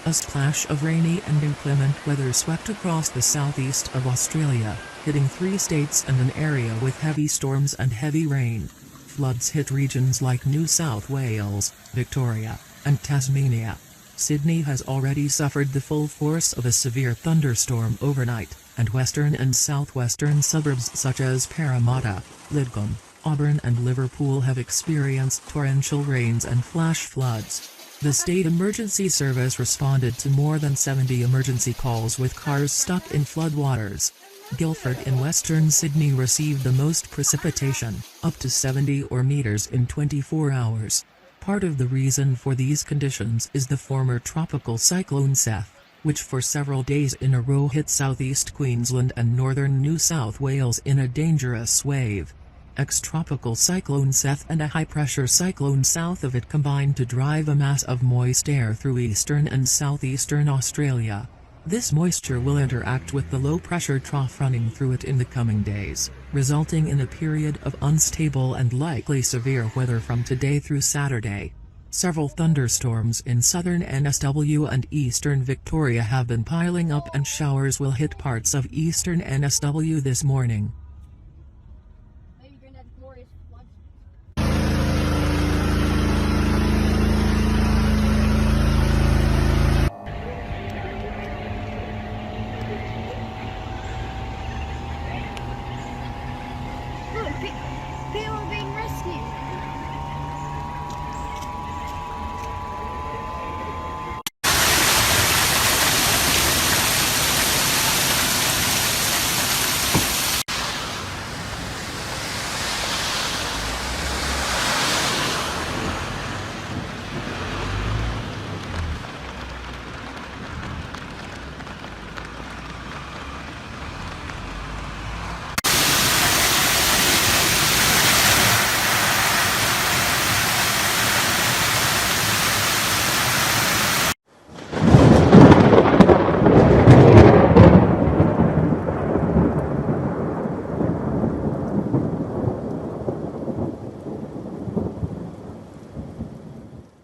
A splash of rainy and inclement weather swept across the southeast of Australia, hitting 3 states and an area with heavy storms and heavy rain. Floods hit regions like New South Wales, Victoria, and Tasmania. Sydney has already suffered the full force of a severe thunderstorm overnight, and western and southwestern suburbs such as Parramatta, Lidcombe, Auburn and Liverpool have experienced torrential rains and flash floods. The State Emergency Service responded to more than 70 emergency calls with cars stuck in floodwaters. Guildford in western Sydney received the most precipitation, up to 70 meters in 24 hours. Part of the reason for these conditions is the former tropical cyclone Seth, which for several days in a row hit southeast Queensland and northern New South Wales in a dangerous wave. Ex-tropical cyclone Seth and a high-pressure cyclone south of it combined to drive a mass of moist air through eastern and southeastern Australia. This moisture will interact with the low-pressure trough running through it in the coming days, resulting in a period of unstable and likely severe weather from today through Saturday. Several thunderstorms in southern NSW and eastern Victoria have been piling up, and showers will hit parts of eastern NSW this morning.